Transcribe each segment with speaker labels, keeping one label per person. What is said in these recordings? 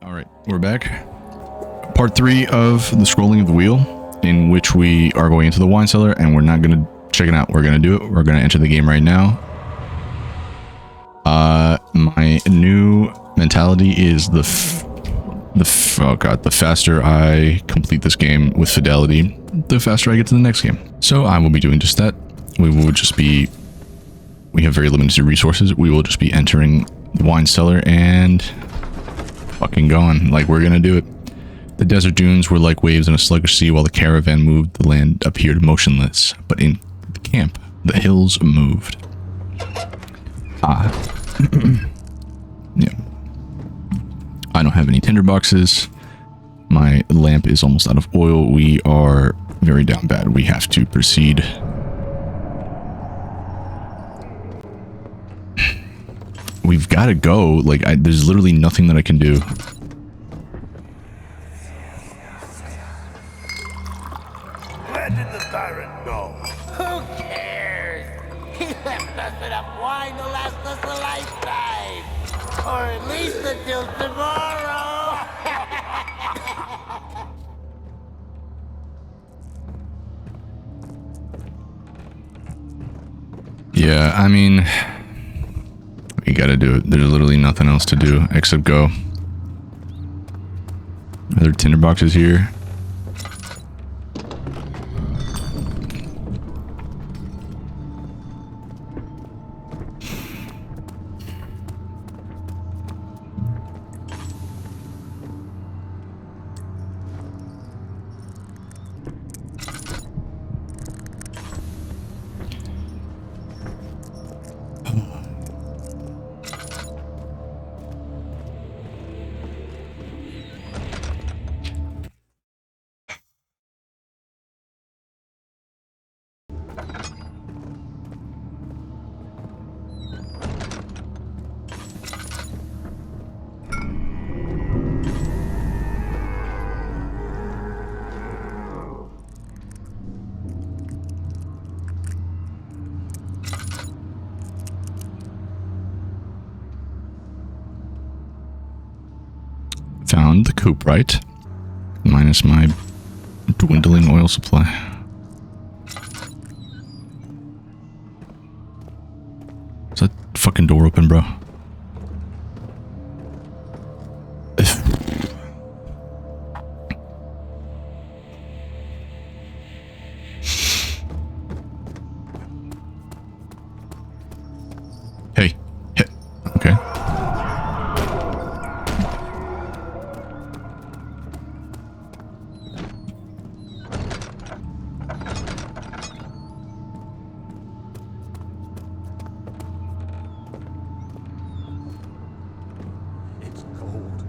Speaker 1: Alright, we're back. Part 3 of the scrolling of the wheel, in which we are going into the wine cellar, and we're not going to check it out. We're going to do it. We're going to enter the game right now. My new mentality is the faster I complete this game with fidelity, the faster I get to the next game. So I will be doing just that. We have very limited resources. We will just be entering the wine cellar and fucking going like we're gonna do it. The desert dunes were like waves in a sluggish sea while the caravan moved. The land appeared motionless, but in the camp, the hills moved. Yeah. I don't have any tinderboxes. My lamp is almost out of oil. We are very down bad. We have to proceed. We've got to go. Like, there's literally nothing that I can do.
Speaker 2: Where did the tyrant go?
Speaker 3: Who cares? He left us enough wine to last us a lifetime. Or at least until tomorrow.
Speaker 1: Yeah, I mean, we gotta do it. There's literally nothing else to do except go. Are there tinderboxes here? Found the coop, right? Minus my dwindling oil supply. Is that fucking door open, bro? Hey. Hey. Okay.
Speaker 2: It's cold.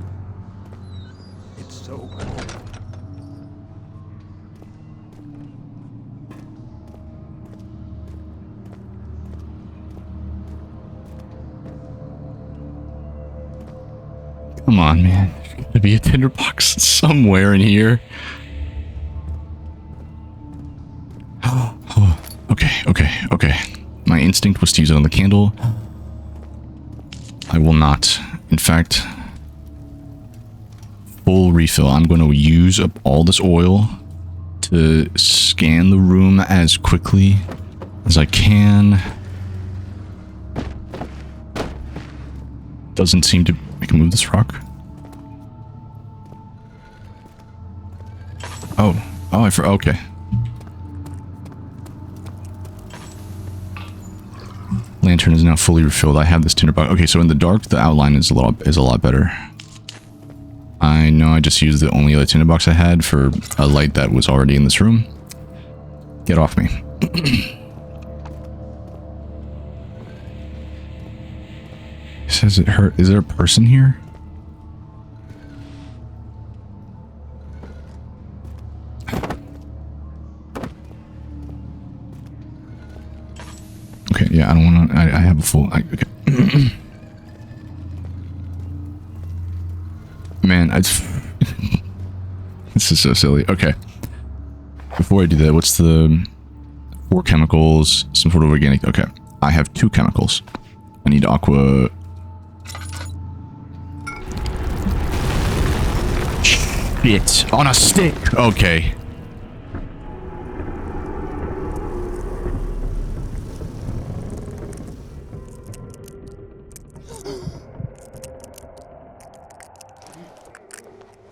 Speaker 2: It's so cold.
Speaker 1: Come on, man. There's gotta be a tinderbox somewhere in here. Oh, okay. My instinct was to use it on the candle. I will not. In fact, full refill. I'm going to use up all this oil to scan the room as quickly as I can. Doesn't seem to... I can move this rock. Okay. Lantern is now fully refilled. I have this tinderbox. Okay, so in the dark, the outline is a lot better. I know I just used the only other tinderbox I had for a light that was already in this room. Get off me. Says it hurt. Is there a person here? Okay, yeah, I don't want to... I have a full... okay. Man, this is so silly. Okay. Before I do that, what's the... 4 chemicals, some sort of organic... Okay. I have 2 chemicals. I need aqua... shit. On a stick. Okay.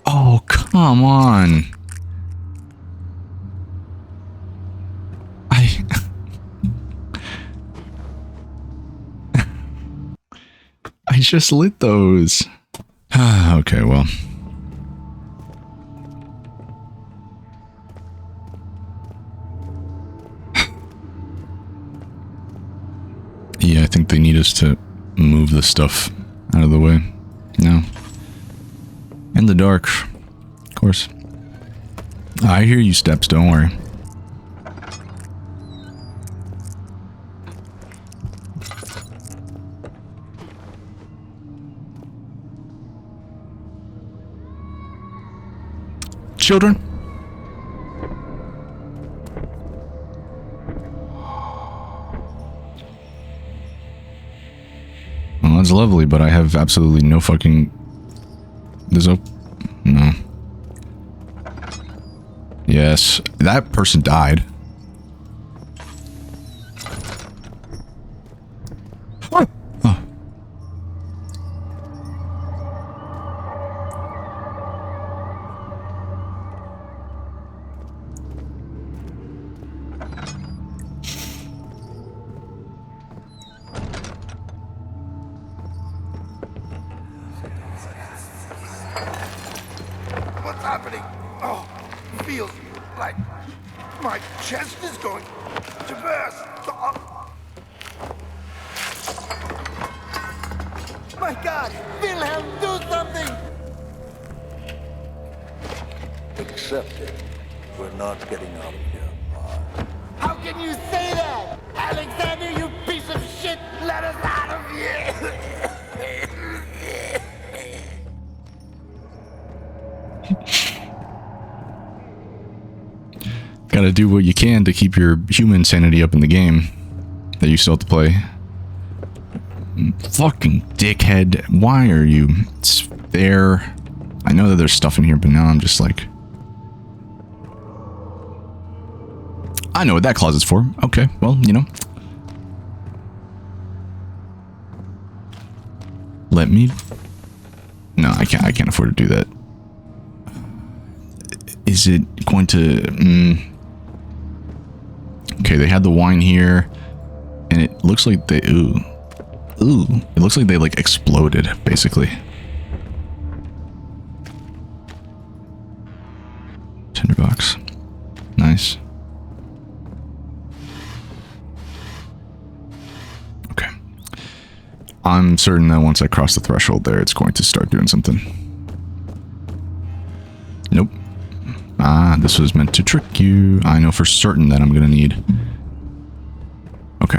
Speaker 1: Oh, come on. I just lit those. Okay, well. Yeah, I think they need us to move the stuff out of the way. No. In the dark. Of course. I hear you, Steps, don't worry. Children? Well, that's lovely, but I have absolutely no fucking... There's no... No. Yes. That person died. What? Oh.
Speaker 2: What's happening? Oh, it feels like my chest is going to burst. Oh.
Speaker 3: My God! Wilhelm, do something!
Speaker 2: Accept it. We're not getting out of here.
Speaker 3: How can you say that? Alexander, you piece of shit! Let us out of here!
Speaker 1: Gotta do what you can to keep your human sanity up in the game that you still have to play. Fucking dickhead. Why are you there? I know that there's stuff in here, but now I'm just like... I know what that closet's for. Okay, well, you know. Let me... No, I can't afford to do that. Is it going to... Okay, they had the wine here, and it looks like they... Ooh. It looks like they, like, exploded, basically. Tinderbox. Nice. Okay. I'm certain that once I cross the threshold there, it's going to start doing something. Nope. Ah, this was meant to trick you. I know for certain that I'm gonna need. Okay.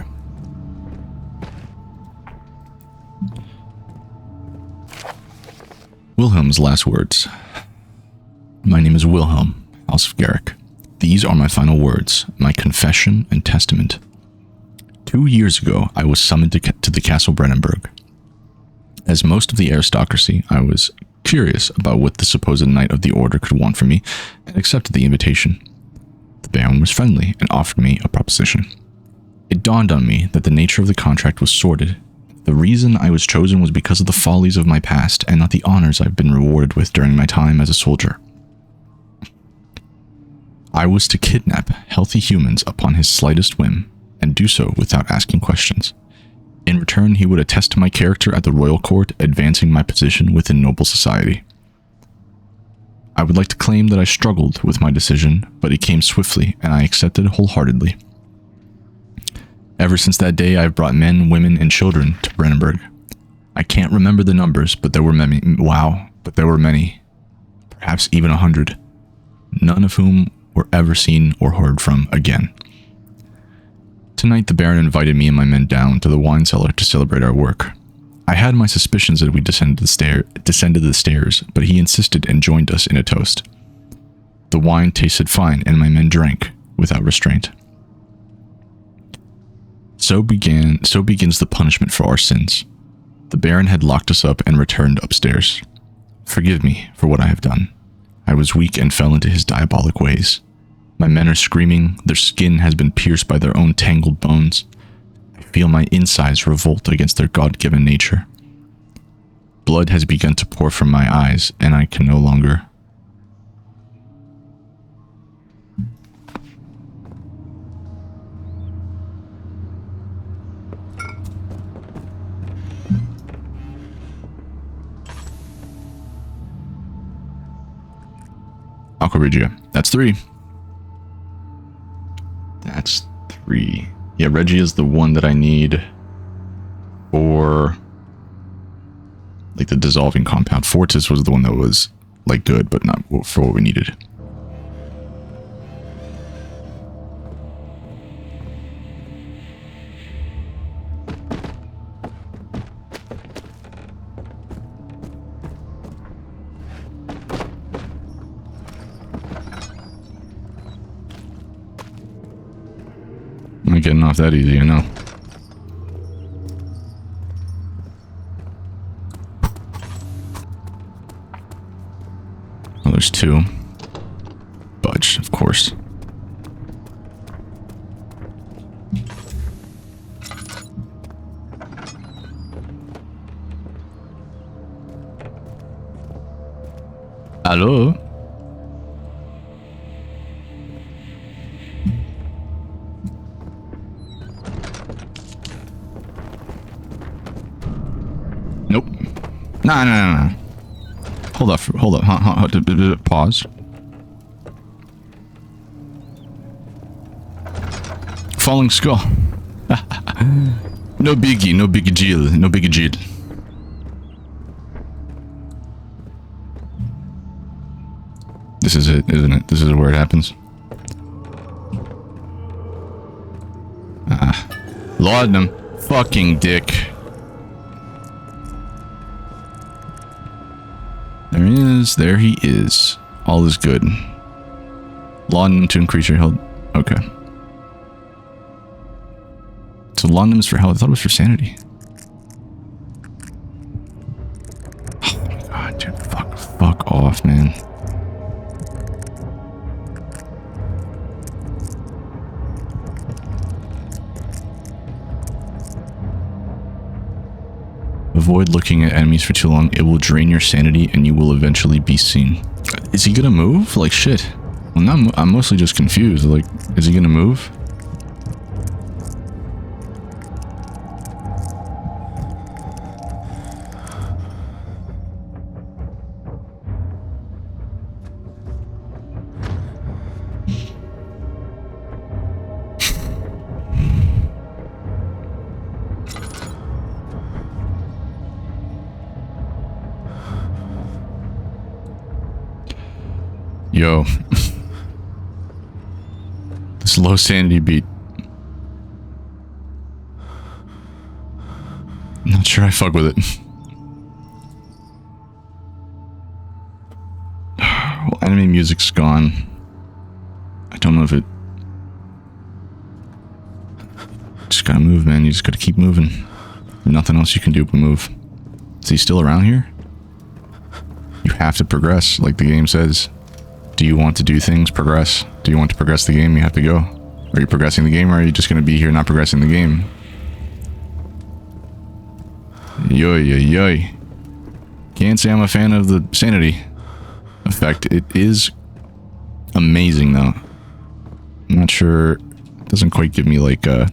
Speaker 1: Wilhelm's last words. My name is Wilhelm, House of Garrick. These are my final words, my confession and testament. 2 years ago, I was summoned to the Castle Brennenburg. As most of the aristocracy, I was curious about what the supposed Knight of the Order could want from me, and accepted the invitation. The Baron was friendly and offered me a proposition. It dawned on me that the nature of the contract was sordid. The reason I was chosen was because of the follies of my past, and not the honors I've been rewarded with during my time as a soldier. I was to kidnap healthy humans upon his slightest whim, and do so without asking questions. In return, he would attest to my character at the royal court, advancing my position within noble society. I would like to claim that I struggled with my decision, but it came swiftly, and I accepted wholeheartedly. Ever since that day, I've brought men, women, and children to Brennenburg. I can't remember the numbers, but there were many. Wow, but there were many. Perhaps even 100. None of whom were ever seen or heard from again. Tonight, the Baron invited me and my men down to the wine cellar to celebrate our work. I had my suspicions that we descended the stairs, but he insisted and joined us in a toast. The wine tasted fine, and my men drank without restraint. So begins the punishment for our sins. The Baron had locked us up and returned upstairs. Forgive me for what I have done. I was weak and fell into his diabolic ways. My men are screaming, their skin has been pierced by their own tangled bones. I feel my insides revolt against their God-given nature. Blood has begun to pour from my eyes, and I can no longer. Aquarigia. That's 3. That's 3. Yeah, Reggie is the one that I need for like the dissolving compound. Fortis was the one that was like good, but not for what we needed. I'm not getting off that easy, I know. Oh, there's 2. Budge, of course. Hello? Nope. Nah. Hold up. Pause. Falling skull. No biggie, no big deal. This is it, isn't it? This is where it happens. Laudanum. Fucking dick. There he is. All is good. Laudanum to increase your health. Okay. So laudanum is for health. I thought it was for sanity. Oh my god, dude. Fuck off, man. Avoid looking at enemies for too long. It will drain your sanity and you will eventually be seen. Is he gonna move? Like shit. I'm mostly just confused. Like, is he gonna move? Yo. This low sanity beat. Not sure I fuck with it. Well, enemy music's gone. I don't know if it... Just gotta move, man. You just gotta keep moving. Nothing else you can do but move. Is he still around here? You have to progress, like the game says. Do you want to do things? Progress. Do you want to progress the game? You have to go. Are you progressing the game, or are you just going to be here not progressing the game? Yoy. Can't say I'm a fan of the sanity effect. It is amazing, though. I'm not sure. It doesn't quite give me, like, 3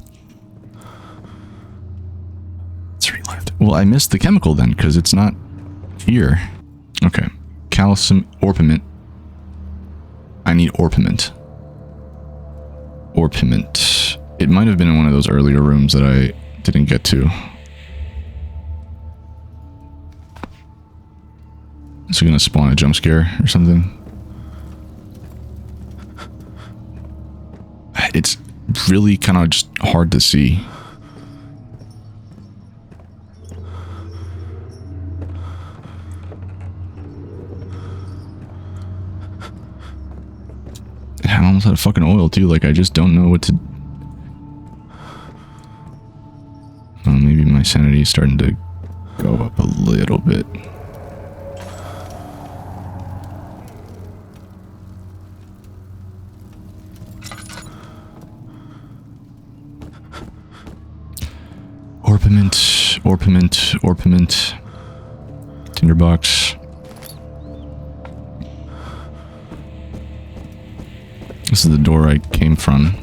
Speaker 1: left. Well, I missed the chemical, then, because it's not here. Okay. Calcium orpiment. I need orpiment. Orpiment. It might have been in one of those earlier rooms that I didn't get to. Is it gonna spawn a jump scare or something? It's really kind of just hard to see. I almost had a fucking oil too, like I just don't know what to... Oh, maybe my sanity is starting to go up a little bit. Orpiment. Tinderbox. This is the door I came from.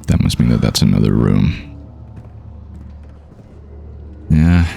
Speaker 1: That must mean that that's another room. Yeah.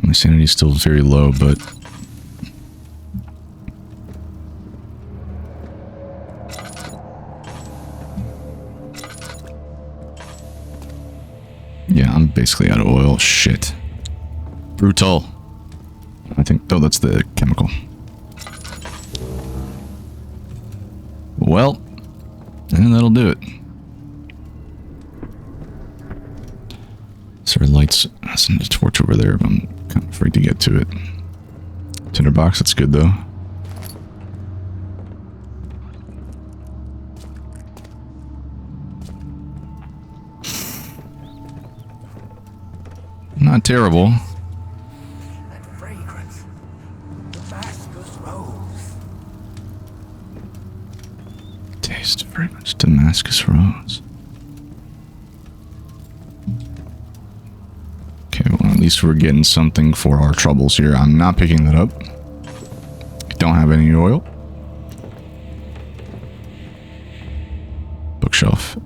Speaker 1: My sanity is still very low, but yeah, I'm basically out of oil. Shit. Brutal. I think, oh, that's the chemical. Well, and that'll do it. Sorry, lights. That's a torch over there, but I'm kind of afraid to get to it. Tinderbox, that's good though. Not terrible.
Speaker 2: That fragrance. Damascus rose.
Speaker 1: Tastes very much Damascus rose. Okay, well, at least we're getting something for our troubles here. I'm not picking that up. I don't have any oil. Bookshelf.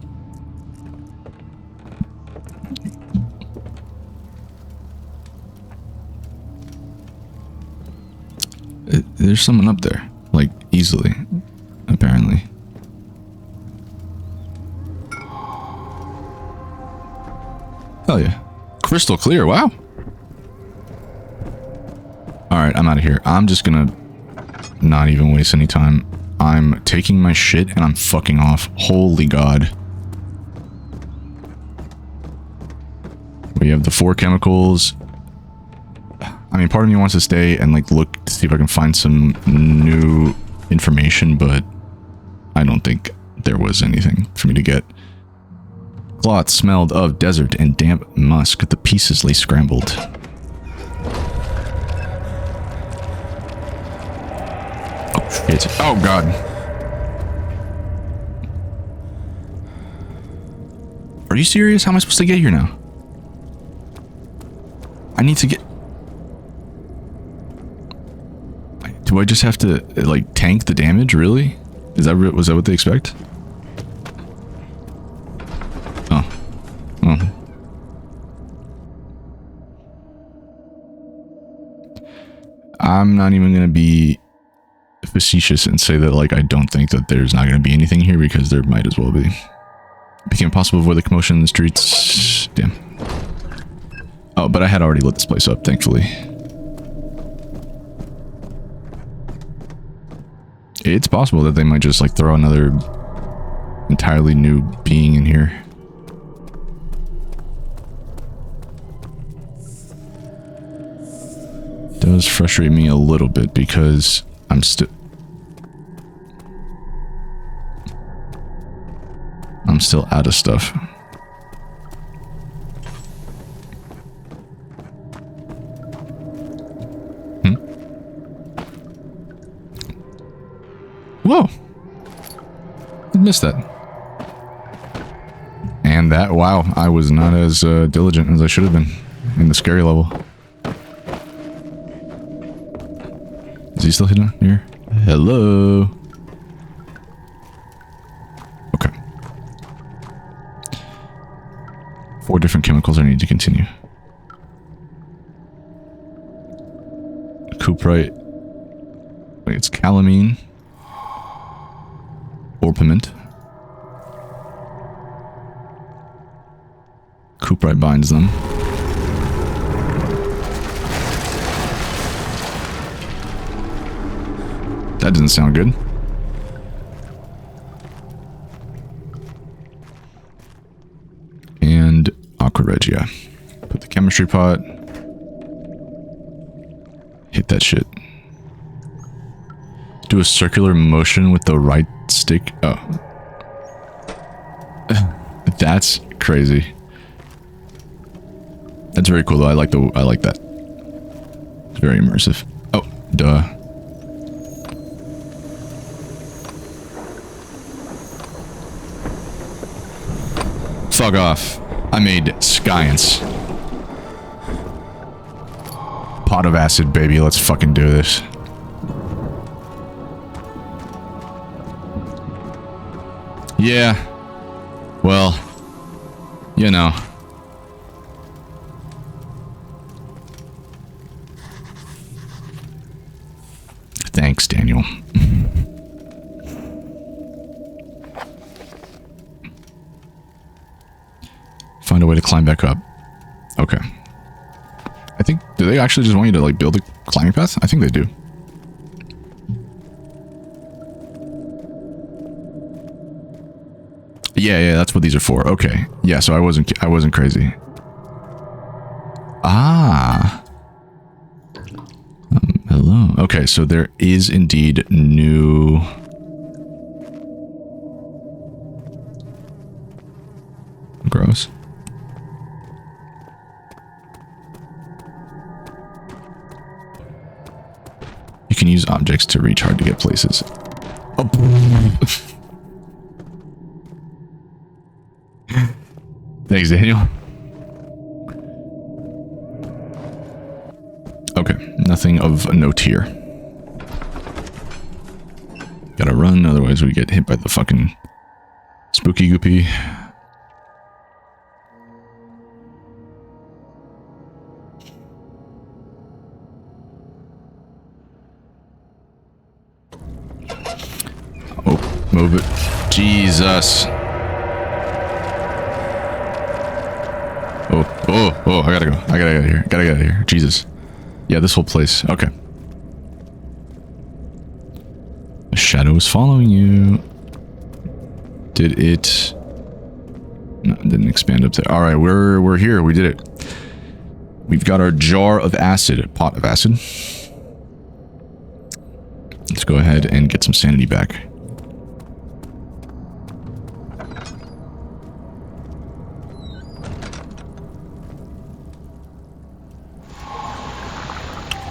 Speaker 1: There's someone up there, like, easily, apparently. Hell yeah. Crystal clear, wow. Alright, I'm out of here. I'm just gonna not even waste any time. I'm taking my shit and I'm fucking off. Holy god. We have the 4 chemicals. I mean, part of me wants to stay and, like, look to see if I can find some new information, but I don't think there was anything for me to get. Cloth smelled of desert and damp musk. The pieces lay scrambled. Oh, shit. Oh, God. Are you serious? How am I supposed to get here now? I need to get... Do I just have to, like, tank the damage, really? Was that what they expect? Oh. Oh. I'm not even gonna be facetious and say that, like, I don't think that there's not gonna be anything here, because there might as well be. It became impossible to avoid the commotion in the streets. Damn. Oh, but I had already lit this place up, thankfully. It's possible that they might just, like, throw another entirely new being in here. Does frustrate me a little bit because I'm still out of stuff. Whoa. I missed that. And that, wow, I was not as diligent as I should have been in the scary level. Is he still hidden here? Hello? Okay. 4 different chemicals I need to continue. Cuprite. Wait, it's calamine. Orpiment. Cuprite binds them. That doesn't sound good. reg, yeah. Put the chemistry pot. Hit that shit. Do a circular motion with the right stick. Oh. That's crazy. That's very cool though. I like that. It's very immersive. Oh, duh. Fuck off. I made science. Pot of acid, baby. Let's fucking do this. Yeah. Well, you know. Thanks, Daniel. Find a way to climb back up. Okay. I think, do they actually just want you to like build a climbing path? I think they do. Yeah, that's what these are for. Okay. Yeah, so I wasn't crazy. Ah. Hello. Okay, so there is indeed new... Gross. You can use objects to reach hard to get places. Oh. Thanks, Daniel. Okay, nothing of note here. Gotta run, otherwise we get hit by the fucking spooky goopy. Oh, move it. Jesus. Oh, I gotta go. I gotta get out of here. Gotta get out of here. Jesus. Yeah, this whole place. Okay. The shadow is following you. Did it... No, it didn't expand up there. Alright, we're here. We did it. We've got our jar of acid. Pot of acid. Let's go ahead and get some sanity back.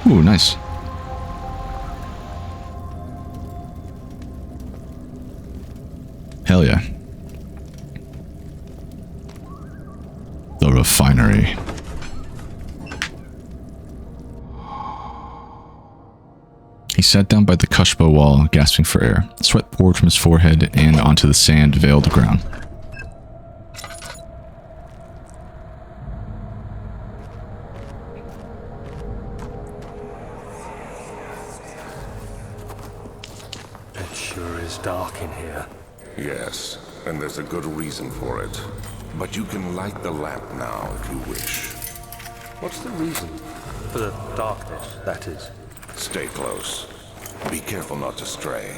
Speaker 1: Ooh, nice. Hell yeah. The refinery. He sat down by the Kushba wall, gasping for air. Sweat poured from his forehead and onto the sand-veiled ground.
Speaker 4: Dark in here.
Speaker 5: Yes, and there's a good reason for it. But you can light the lamp now if you wish.
Speaker 4: What's the reason? For the darkness, that is.
Speaker 5: Stay close. Be careful not to stray.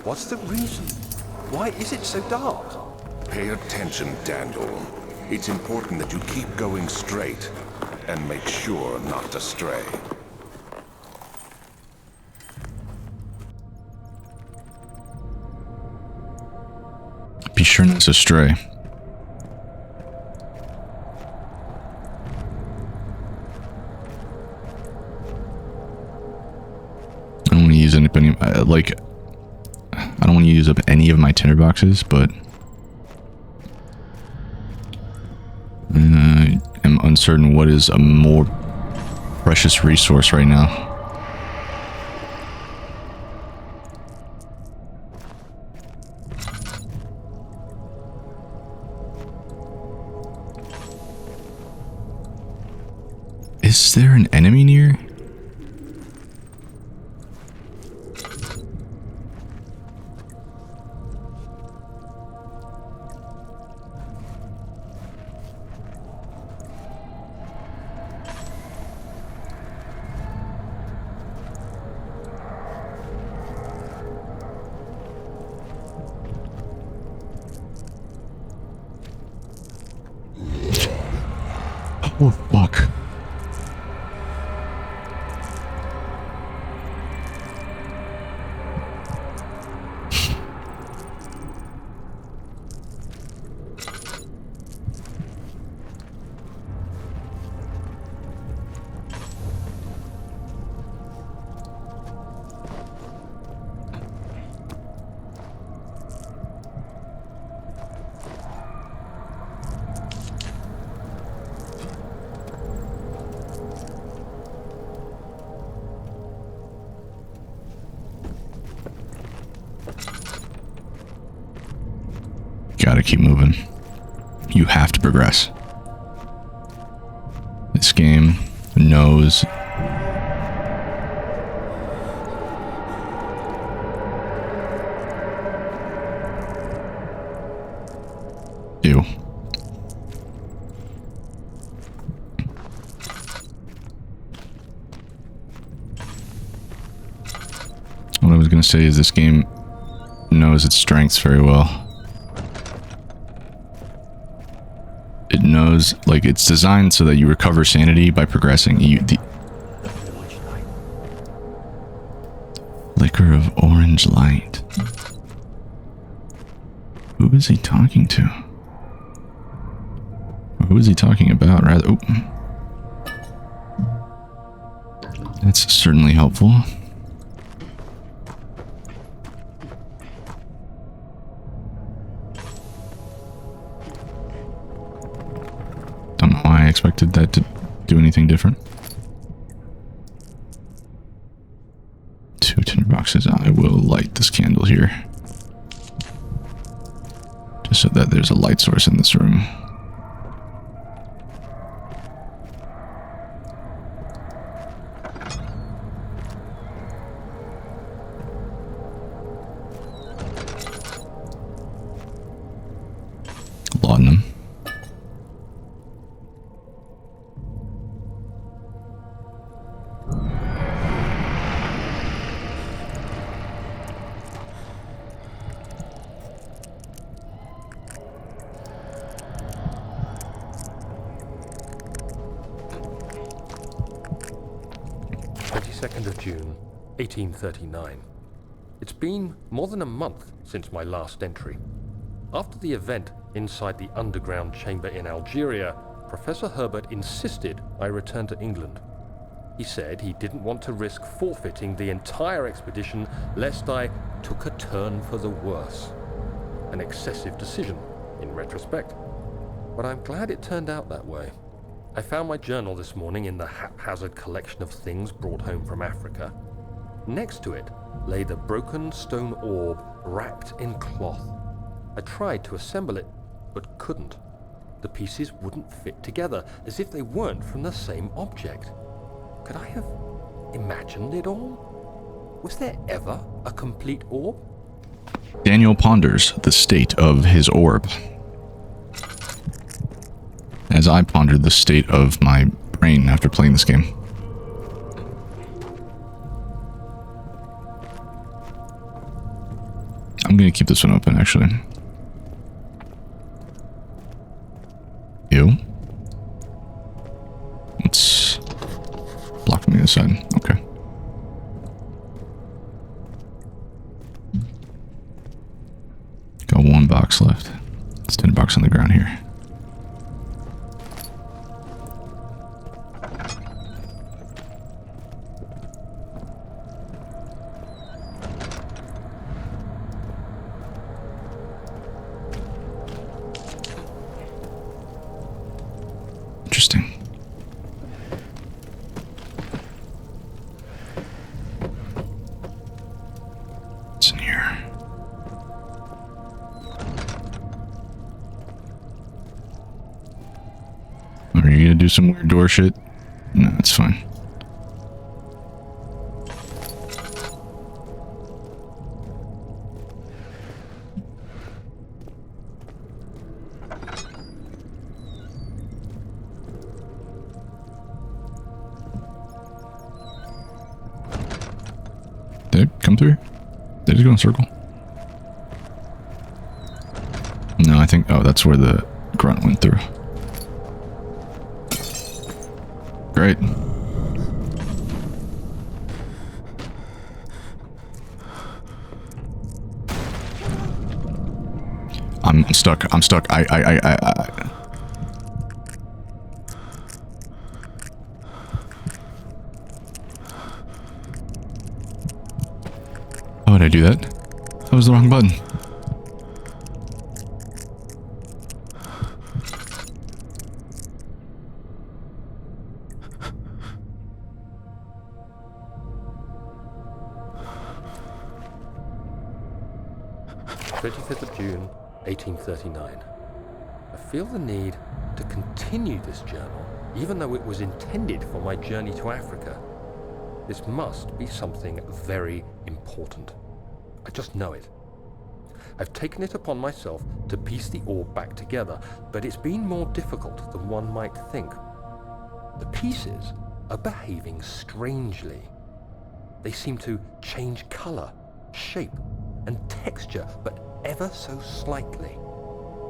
Speaker 4: What's the reason? Why is it so dark?
Speaker 5: Pay attention, Daniel. It's important that you keep going straight and make sure not to stray.
Speaker 1: Be sure not to stray. I don't want to use any, like, I don't want to use up any of my tinder boxes, but I am uncertain what is a more precious resource right now. Is there an enemy near? Oh, fuck. Gotta keep moving. You have to progress. This game knows. You. What I was gonna say is this game knows its strengths very well. It knows, like, it's designed so that you recover sanity by progressing. Flicker of orange light. Who is he talking to? Or who is he talking about, rather? Oh. That's certainly helpful. Don't know why I expected that to do anything different. 2 tinderboxes. I will light this candle here. Just so that there's a light source in this room. Laudanum.
Speaker 4: Of June, 1839. It's been more than a month since my last entry. After the event inside the underground chamber in Algeria, Professor Herbert insisted I return to England. He said he didn't want to risk forfeiting the entire expedition lest I took a turn for the worse. An excessive decision, in retrospect. But I'm glad it turned out that way. I found my journal this morning in the haphazard collection of things brought home from Africa. Next to it lay the broken stone orb wrapped in cloth. I tried to assemble it, but couldn't. The pieces wouldn't fit together, as if they weren't from the same object. Could I have imagined it all? Was there ever a complete orb?
Speaker 1: Daniel ponders the state of his orb. As I pondered the state of my brain after playing this game. I'm gonna keep this one open, actually. Ew. Let's block from the other side. Okay. Got one box left. It's 10 bucks on the ground here. Interesting. What's in here? Are you gonna do some weird door shit? No, it's fine. Did it come through? Did it go in a circle? No, I think... Oh, that's where the grunt went through. Great. I'm stuck. I'm stuck. I. How did I do that? That was the wrong button.
Speaker 4: June 1839. I feel the need to continue this journal, even though it was intended for my journey to Africa. This must be something very important. I just know it. I've taken it upon myself to piece the orb back together, but it's been more difficult than one might think. The pieces are behaving strangely. They seem to change color, shape, and texture, but ever so slightly.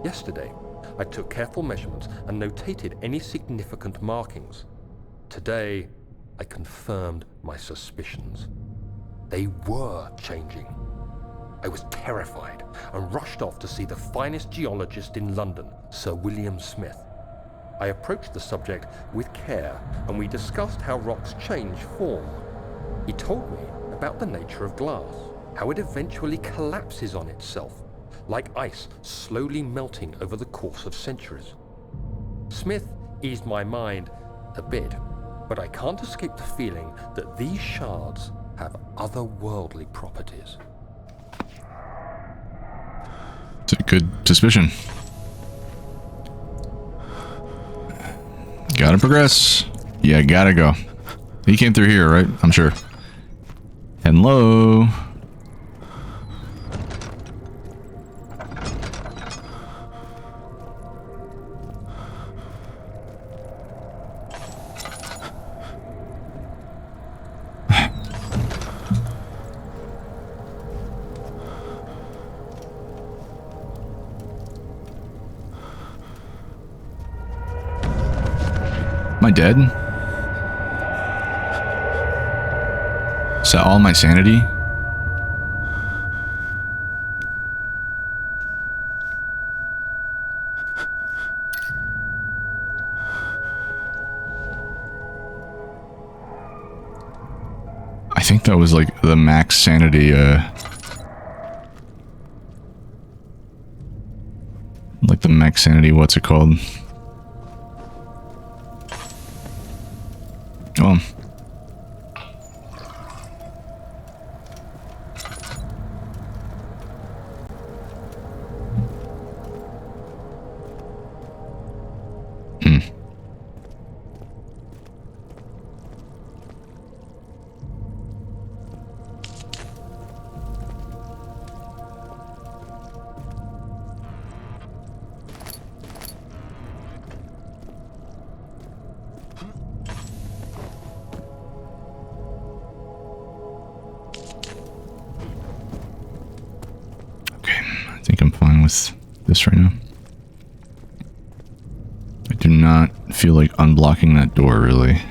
Speaker 4: Yesterday, I took careful measurements and notated any significant markings. Today, I confirmed my suspicions. They were changing. I was terrified and rushed off to see the finest geologist in London, Sir William Smith. I approached the subject with care, and we discussed how rocks change form. He told me about the nature of glass, how it eventually collapses on itself, like ice slowly melting over the course of centuries. Smith eased my mind a bit, but I can't escape the feeling that these shards have otherworldly properties.
Speaker 1: It's a good suspicion. Gotta progress. Yeah, gotta go. He came through here, right? I'm sure. Hello. Am I dead? Is that all my sanity? I think that was like the max sanity, like the max sanity, what's it called? Well, I think I'm fine with this right now. I do not feel like unblocking that door, really.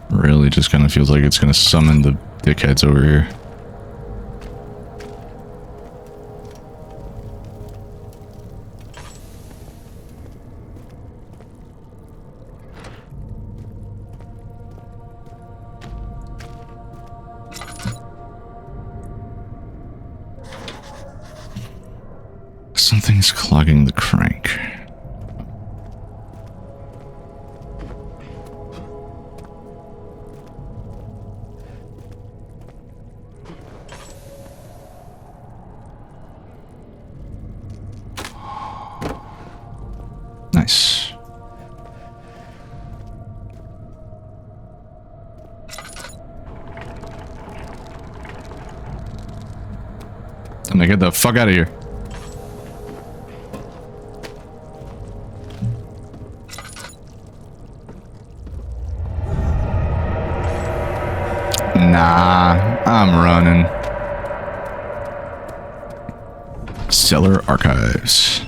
Speaker 1: Really just kind of feels like it's going to summon the dickheads over here. Something's clogging the crank. Nice. Time to get the fuck out of here. Nah, I'm running. Cellar archives.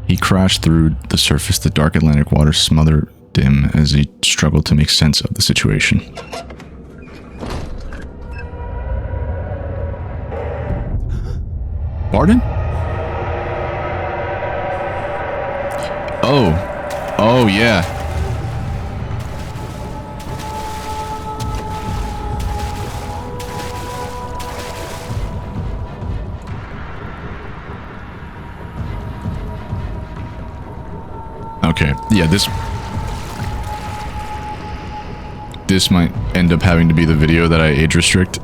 Speaker 1: He crashed through the surface. The dark Atlantic waters smothered him as he struggled to make sense of the situation. Pardon? Oh. Oh, yeah. Okay. Yeah, this might end up having to be the video that I age restrict.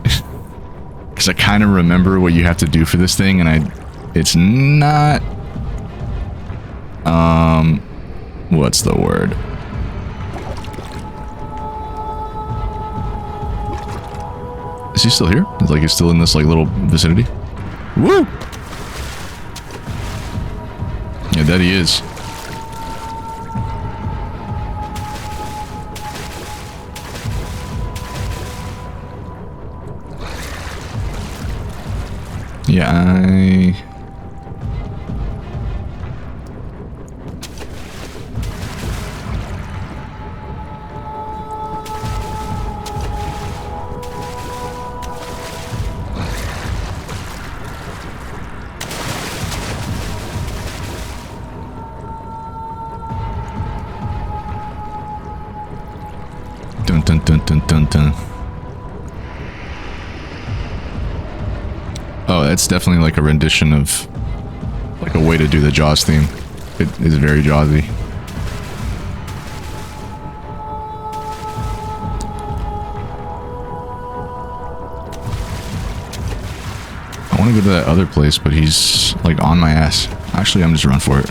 Speaker 1: Because I kind of remember what you have to do for this thing, and it's not... What's the word? Is he still here? It's like he's still in this, like, little vicinity? Woo! Yeah, that he is. Yeah, Dun dun dun dun dun dun. Oh, that's definitely like a rendition of like a way to do the Jaws theme. It is very Jawsy. I want to go to that other place, but he's like on my ass. Actually, I'm just run for it.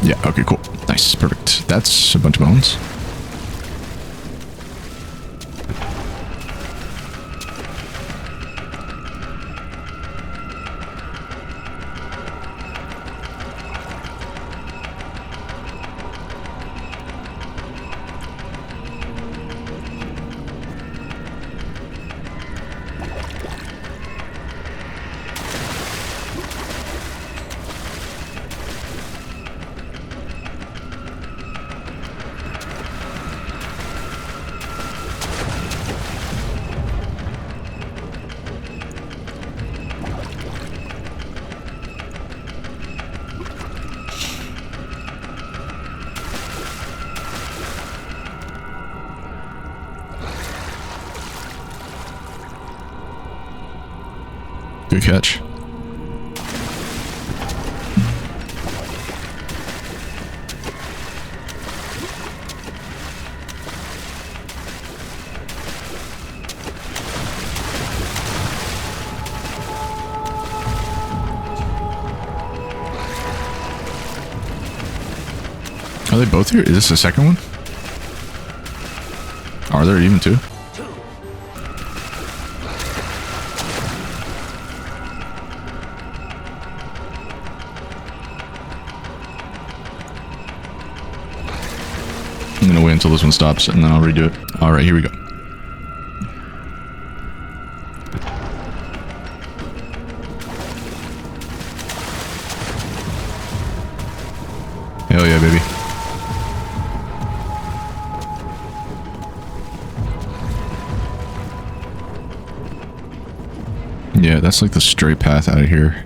Speaker 1: Yeah, okay, cool. Nice, perfect. That's a bunch of bones. Good catch. Are they both here? Is this the second one? Are there even two? I'm gonna wait until this one stops and then I'll redo it. Alright, here we go. Hell yeah, baby. Yeah, that's like the straight path out of here.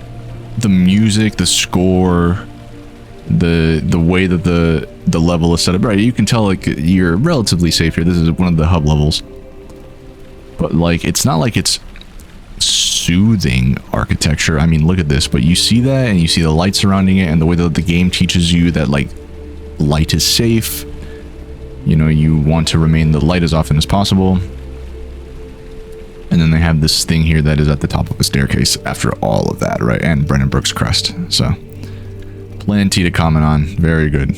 Speaker 1: the music, the score, the way that the level is set up, right? You can tell like you're relatively safe here. This is one of the hub levels, but like it's not like it's soothing architecture. I mean, look at this, but you see that, and you see the light surrounding it, and the way that the game teaches you that like light is safe. You know, you want to remain the light as often as possible. And then they have this thing here that is at the top of a staircase after all of that, right? And Brennenburg's crest. So, plenty to comment on. Very good.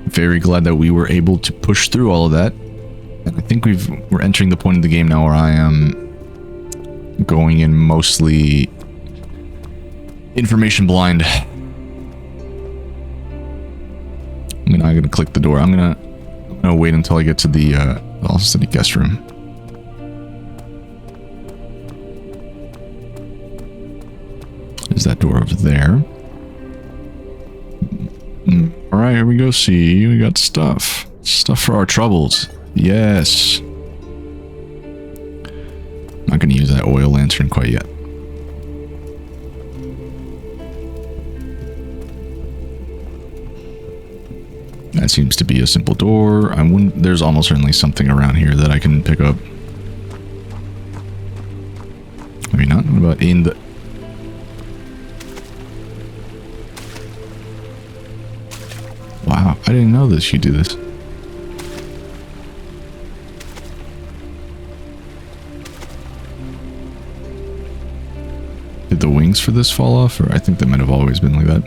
Speaker 1: Very glad that we were able to push through all of that. And I think we're entering the point of the game now where I am going in mostly information blind. I'm not gonna click the door. I'm gonna wait until I get to the I'll study guest room. Is that door over there? All right, here we go. See, we got stuff for our troubles. Yes. Not gonna use that oil lantern quite yet. That seems to be a simple door. There's almost certainly something around here that I can pick up. Maybe not. What about in the... Wow, I didn't know this. You do this. Did the wings for this fall off? Or I think they might have always been like that.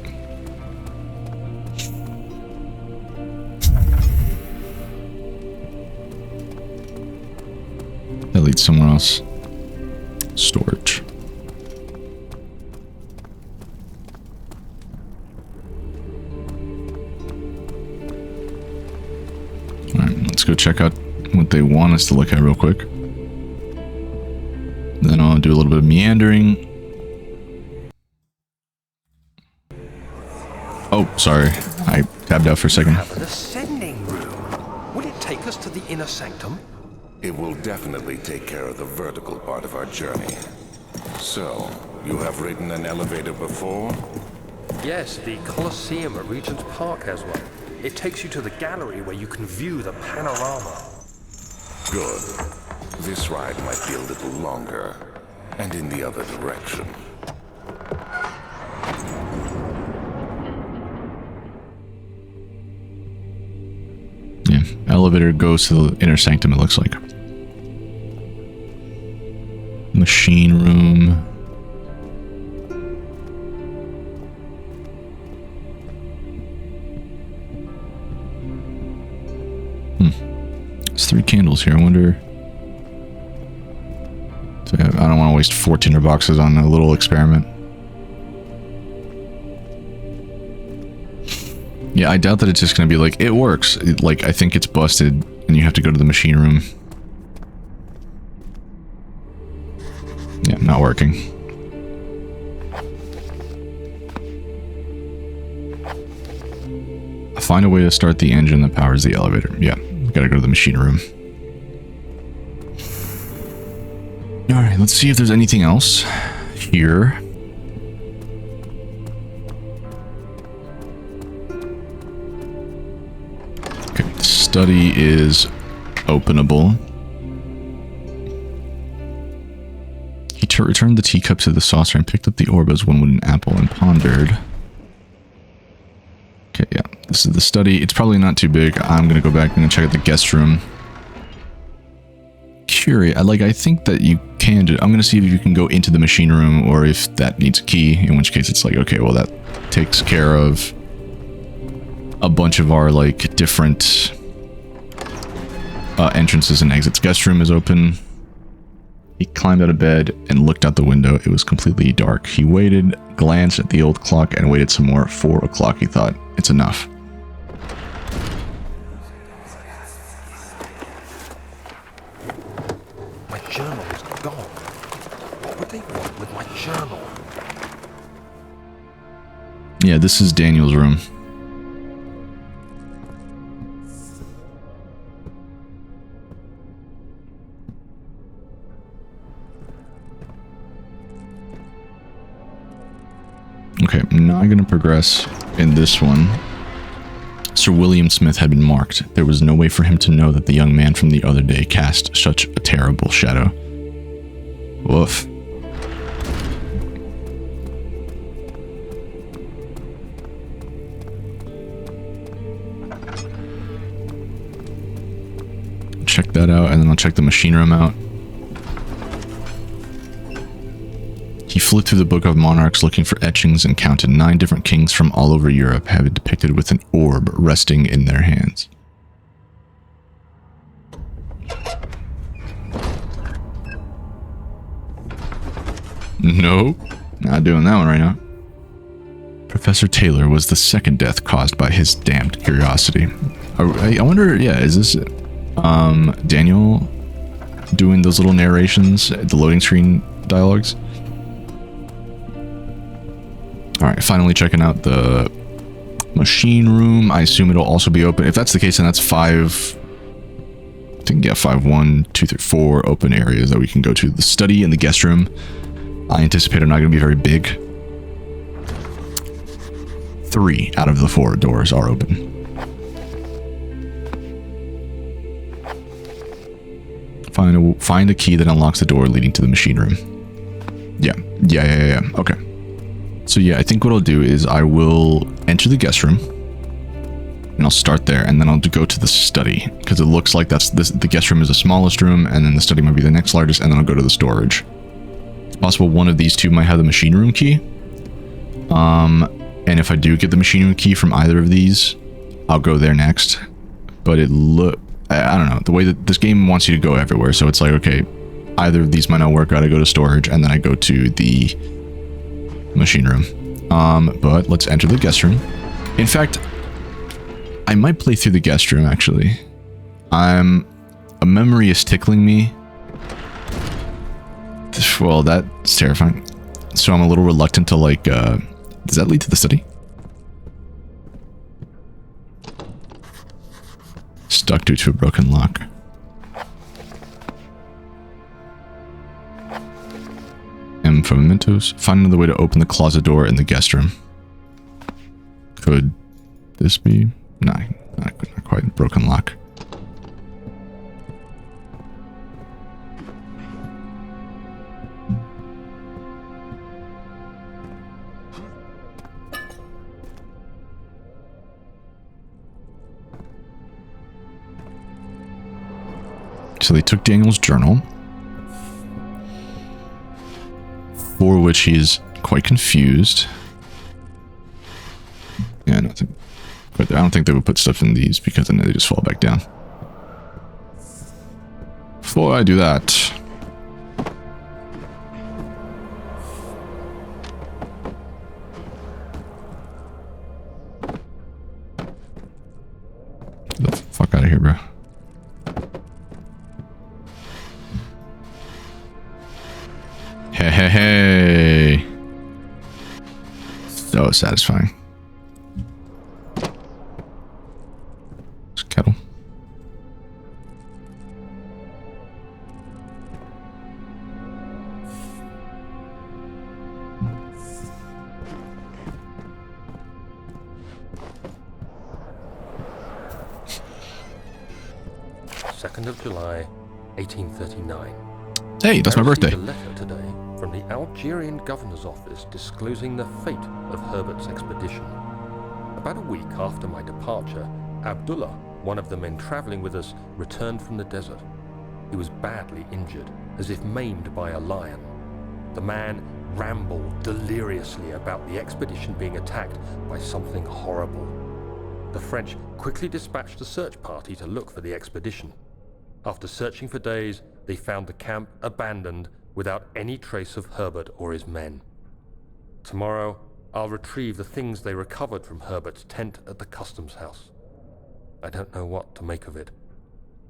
Speaker 1: That leads somewhere else. Storage. Alright, let's go check out what they want us to look at real quick. Then I'll do a little bit of meandering. Oh, sorry. I tabbed out for a second.
Speaker 4: Have an ascending room. Will it take us to the inner sanctum?
Speaker 5: It will definitely take care of the vertical part of our journey. So, you have ridden an elevator before?
Speaker 4: Yes, the Colosseum at Regent's Park has one. It takes you to the gallery where you can view the panorama.
Speaker 5: Good. This ride might be a little longer, and in the other direction.
Speaker 1: Yeah, elevator goes to the inner sanctum, it looks like. Machine room. There's 3 candles here. I wonder... So I don't want to waste 4 tinder boxes on a little experiment. Yeah, I doubt that it's just going to be like, it works. I think it's busted, and you have to go to the machine room. Yeah, not working. Find a way to start the engine that powers the elevator. Yeah, gotta go to the machine room. Alright, let's see if there's anything else here. Okay, study is openable. He returned the teacup to the saucer and picked up the orb as one would an apple and pondered. Okay, yeah, this is the study. It's probably not too big. I'm gonna go back and check out the guest room. Curious, I think that you can do. I'm gonna see if you can go into the machine room or if that needs a key. In which case, it's like, okay, well that takes care of a bunch of our like different entrances and exits. Guest room is open. He climbed out of bed and looked out the window. It was completely dark. He waited, glanced at the old clock, and waited some more. 4 o'clock, he thought. It's enough.
Speaker 4: My journal is gone. What would they want with my journal?
Speaker 1: Yeah, this is Daniel's room. Okay, I'm not going to progress in this one. Sir William Smith had been marked. There was no way for him to know that the young man from the other day cast such a terrible shadow. Woof. Check that out, and then I'll check the machine room out. He flipped through the Book of Monarchs looking for etchings and counted 9 different kings from all over Europe have it depicted with an orb resting in their hands. Nope, not doing that one right now. Professor Taylor was the second death caused by his damned curiosity. I wonder, yeah, is this Daniel doing those little narrations, the loading screen dialogues? Alright, finally checking out the machine room. I assume it'll also be open. If that's the case, then that's 5... I think, yeah, 5, 1, 2, 3, 4 open areas that we can go to. The study and the guest room, I anticipate are not going to be very big. 3 out of the 4 doors are open. Find a key that unlocks the door leading to the machine room. Yeah. Okay. So yeah, I think what I'll do is I will enter the guest room, and I'll start there, and then I'll go to the study, because it looks like the guest room is the smallest room, and then the study might be the next largest, and then I'll go to the storage. It's possible one of these two might have the machine room key. And if I do get the machine room key from either of these, I'll go there next. But I don't know, the way that this game wants you to go everywhere, so it's like, okay, either of these might not work out, I go to storage, and then I go to the machine room. But let's enter the guest room. In fact, I might play through the guest room, actually. A memory is tickling me. Well, that's terrifying. So I'm a little reluctant to, like, does that lead to the study? Stuck due to a broken lock. M for mementos. Find another way to open the closet door in the guest room. Could this be? Nah, not quite. Broken lock. So they took Daniel's journal, for which he is quite confused. Yeah, nothing. But I don't think they would put stuff in these, because then they just fall back down. Before I do that, get the fuck out of here, bro. Hey. So satisfying. It's kettle.
Speaker 4: Second of July, 1839.
Speaker 1: Hey, that's my birthday.
Speaker 4: I received a letter today from the Algerian governor's office disclosing the fate of Herbert's expedition. About a week after my departure, Abdullah, one of the men traveling with us, returned from the desert. He was badly injured, as if maimed by a lion. The man rambled deliriously about the expedition being attacked by something horrible. The French quickly dispatched a search party to look for the expedition. After searching for days, they found the camp abandoned without any trace of Herbert or his men. Tomorrow, I'll retrieve the things they recovered from Herbert's tent at the customs house. I don't know what to make of it,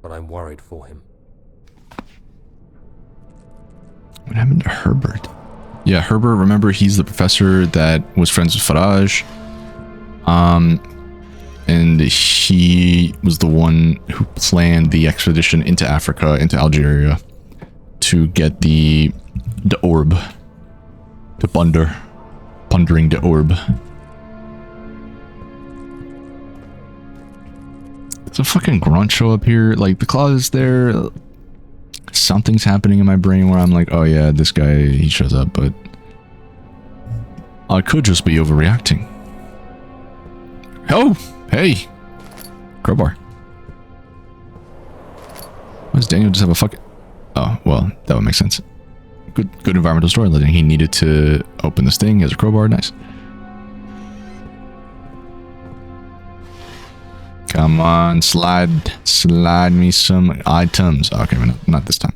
Speaker 4: but I'm worried for him.
Speaker 1: What happened to Herbert? Yeah, Herbert, remember, he's the professor that was friends with Faraj. And he was the one who planned the expedition into Africa, into Algeria, to get the orb, the pondering the orb. Does a fucking grunt show up here? Like, the claw is there. Something's happening in my brain where I'm like, oh yeah, this guy, he shows up, but I could just be overreacting. Oh, hey, crowbar. Why does Daniel just have a fucking... Oh, well, that would make sense. Good environmental storytelling. He needed to open this thing as a crowbar. Nice. Come on, slide me some items. Okay, not this time.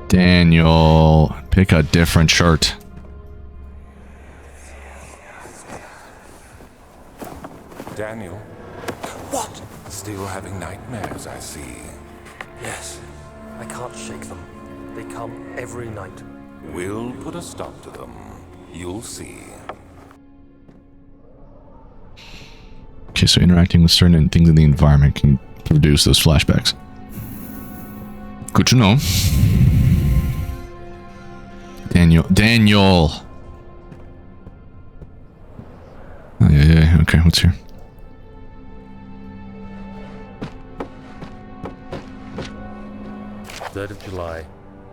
Speaker 1: Daniel, pick a different shirt.
Speaker 5: Daniel?
Speaker 3: What?
Speaker 5: Still having nightmares, I see.
Speaker 4: Yes, I can't shake them. They come every night.
Speaker 5: We'll put a stop to them. You'll see.
Speaker 1: Okay, so interacting with certain things in the environment can produce those flashbacks. Good to know. Daniel! Oh, yeah, okay, what's here?
Speaker 4: July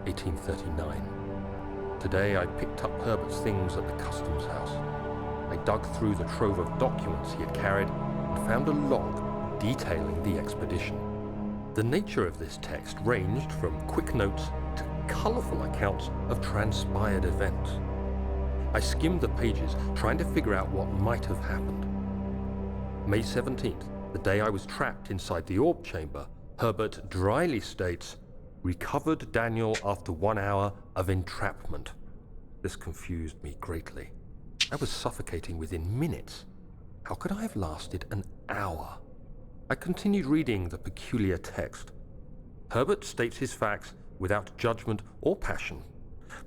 Speaker 4: 1839. Today I picked up Herbert's things at the customs house. I dug through the trove of documents he had carried and found a log detailing the expedition. The nature of this text ranged from quick notes to colourful accounts of transpired events. I skimmed the pages, trying to figure out what might have happened. May 17th, the day I was trapped inside the orb chamber, Herbert dryly states, "Recovered Daniel after 1 hour of entrapment." This confused me greatly. I was suffocating within minutes. How could I have lasted an hour? I continued reading the peculiar text. Herbert states his facts without judgment or passion,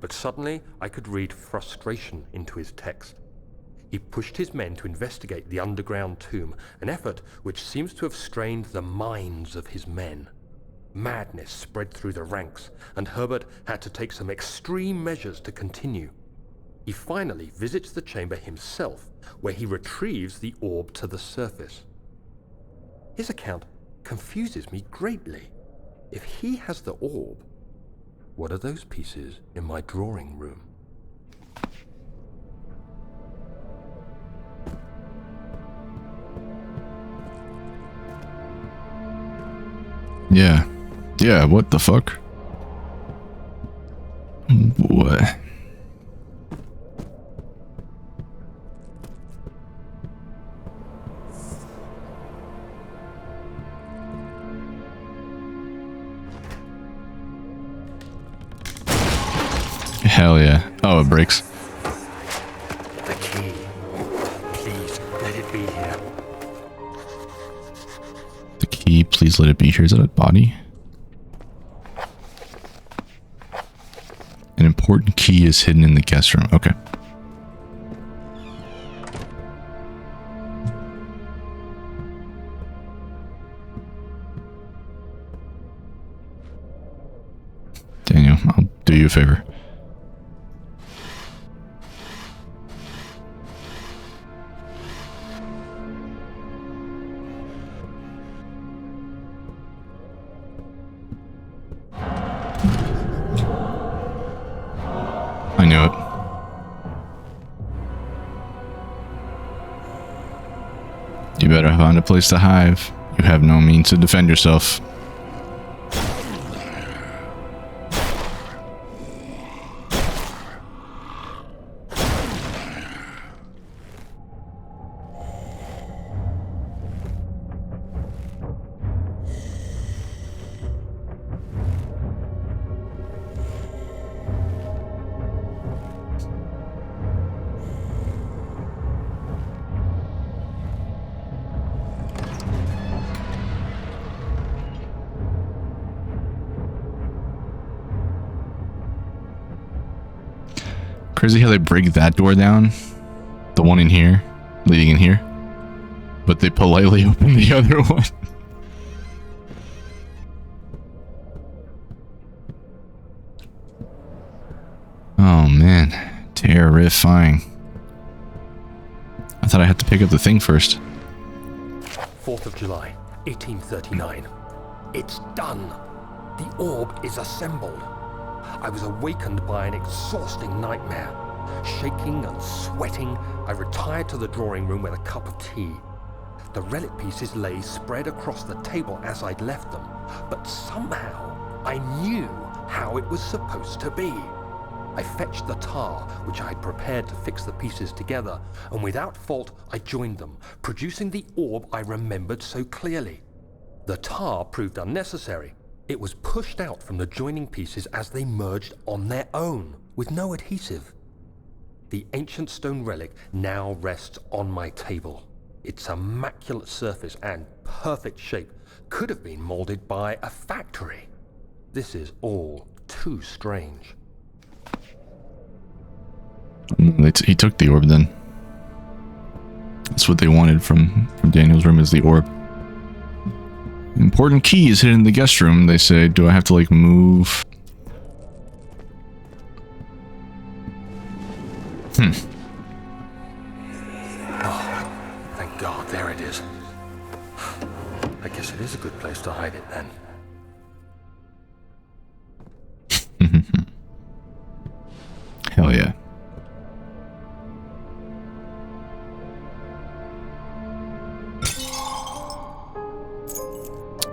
Speaker 4: but suddenly I could read frustration into his text. He pushed his men to investigate the underground tomb, an effort which seems to have strained the minds of his men. Madness spread through the ranks, and Herbert had to take some extreme measures to continue. He finally visits the chamber himself, where he retrieves the orb to the surface. His account confuses me greatly. If he has the orb, what are those pieces in my drawing room?
Speaker 1: Yeah, what the fuck? What? Hell yeah. Oh, it breaks.
Speaker 4: The key. Please, let it be here.
Speaker 1: The key, please let it be here. Is that a body? An important key is hidden in the guest room. Okay. Daniel, I'll do you a favor. I knew it. You better find a place to hide. You have no means to defend yourself. Crazy how they break that door down, the one in here, leading in here, but they politely open the other one. Terrifying. I thought I had to pick up the thing first.
Speaker 4: 4th of July, 1839. It's done. The orb is assembled. I was awakened by an exhausting nightmare. Shaking and sweating, I retired to the drawing room with a cup of tea. The relic pieces lay spread across the table as I'd left them, but somehow I knew how it was supposed to be. I fetched the tar, which I had prepared to fix the pieces together, and without fault I joined them, producing the orb I remembered so clearly. The tar proved unnecessary. It was pushed out from the joining pieces as they merged on their own, with no adhesive. The ancient stone relic now rests on my table. Its immaculate surface and perfect shape could have been molded by a factory. This is all too strange.
Speaker 1: He took the orb then. That's what they wanted from Daniel's room, is the orb. Important key is hidden in the guest room. They say, do I have to like move?
Speaker 4: Oh, thank God, there it is. I guess it is a good place to hide it then.
Speaker 1: Hell yeah.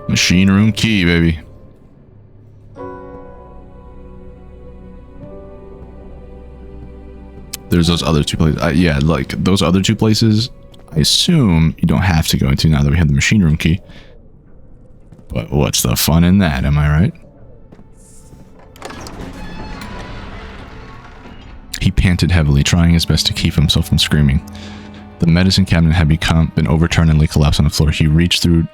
Speaker 1: Machine room key, baby. There's those other two places. Yeah, like those other two places, I assume you don't have to go into now that we have the machine room key. But what's the fun in that, am I right? He panted heavily, trying his best to keep himself from screaming. The medicine cabinet had been overturned and lay collapsed on the floor. He reached through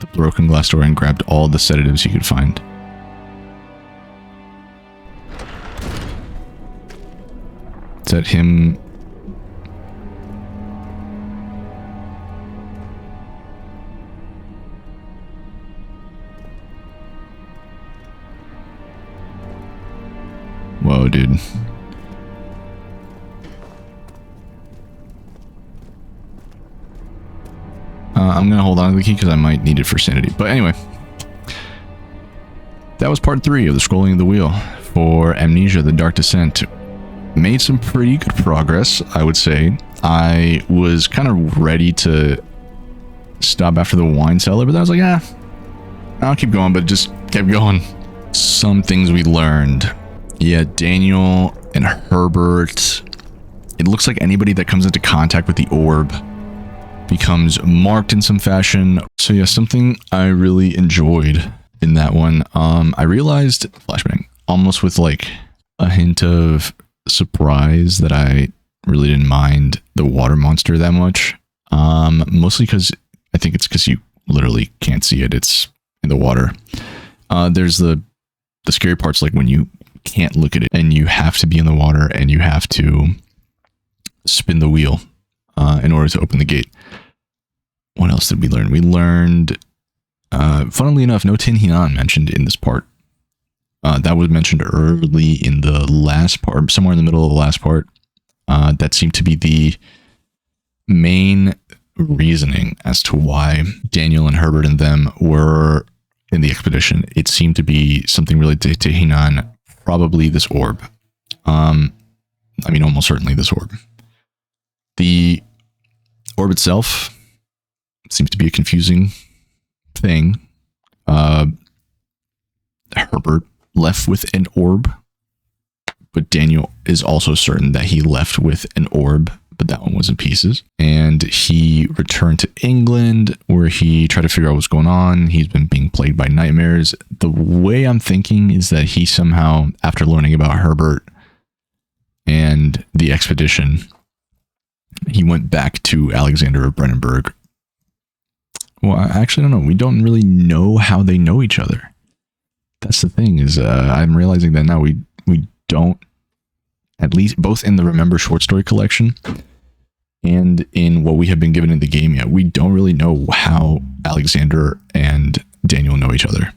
Speaker 1: the broken glass door and grabbed all the sedatives he could find. Is that him? Whoa, dude. I'm gonna hold on to the key because I might need it for sanity. But anyway, that was part 3 of the Scrolling of the Wheel for Amnesia: The Dark Descent. Made some pretty good progress, I would say. I was kind of ready to stop after the wine cellar, but I was like, I'll keep going, but just kept going. Some things we learned. Yeah, Daniel and Herbert. It looks like anybody that comes into contact with the orb becomes marked in some fashion. So yeah, something I really enjoyed in that one. I realized, flashbang, almost with like a hint of surprise, that I really didn't mind the water monster that much. Mostly because I think it's because you literally can't see it. It's in the water. There's the scary parts, like when you can't look at it and you have to be in the water and you have to spin the wheel in order to open the gate. What else did we learn? We learned, funnily enough, no Tin Hinan mentioned in this part. That was mentioned early in the last part, somewhere in the middle of the last part. That seemed to be the main reasoning as to why Daniel and Herbert and them were in the expedition. It seemed to be something related to Hinan, probably this orb. I mean, almost certainly this orb. The orb itself seems to be a confusing thing. Herbert left with an orb, but Daniel is also certain that he left with an orb, but that one was in pieces. And he returned to England, where he tried to figure out what's going on. He's been being plagued by nightmares. The way I'm thinking is that he somehow, after learning about Herbert and the expedition, he went back to Alexander of Brennenburg. Well, I actually don't know. We don't really know how they know each other. That's the thing, is I'm realizing that now we don't, at least both in the Remember short story collection and in what we have been given in the game yet, we don't really know how Alexander and Daniel know each other,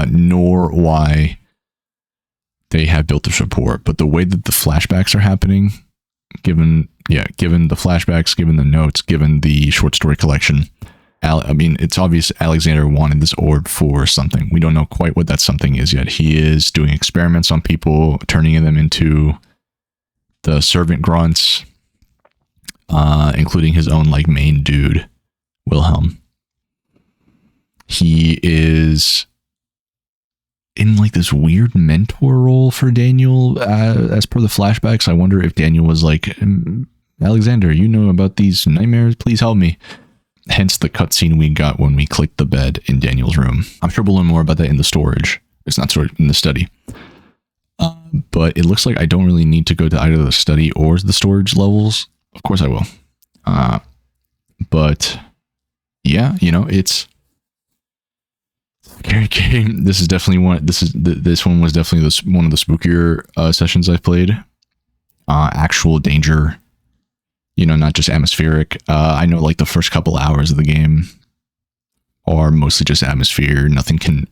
Speaker 1: nor why they have built this rapport. But the way that the flashbacks are happening, given the flashbacks, given the notes, given the short story collection, I mean, it's obvious Alexander wanted this orb for something. We don't know quite what that something is yet. He is doing experiments on people, turning them into the servant grunts, including his own like main dude, Wilhelm. He is in like this weird mentor role for Daniel, as per the flashbacks. I wonder if Daniel was like, Alexander, you know about these nightmares? Please help me. Hence the cutscene we got when we clicked the bed in Daniel's room. I'm sure we'll learn more about that in the storage. It's not sort of in the study. But it looks like I don't really need to go to either the study or the storage levels. Of course I will. But yeah, you know, it's scary game. This is definitely one. This one was definitely one of the spookier sessions I've played. Actual danger. You know, not just atmospheric. I know like the first couple hours of the game are mostly just atmosphere. Nothing can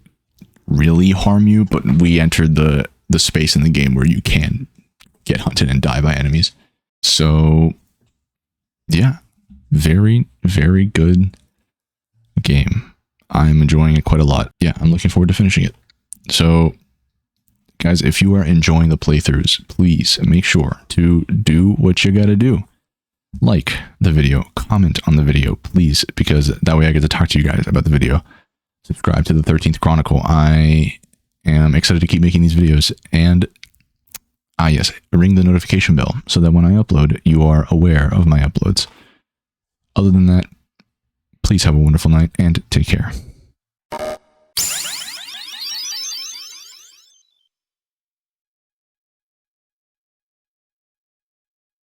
Speaker 1: really harm you, but we entered the space in the game where you can get hunted and die by enemies. So yeah, very, very good game. I'm enjoying it quite a lot. Yeah, I'm looking forward to finishing it. So guys, if you are enjoying the playthroughs, please make sure to do what you gotta do. Like the video, comment on the video, please, because that way I get to talk to you guys about the video. Subscribe to the 13th Chronicle. I am excited to keep making these videos. And yes, ring the notification bell so that when I upload, you are aware of my uploads. Other than that, please have a wonderful night and take care.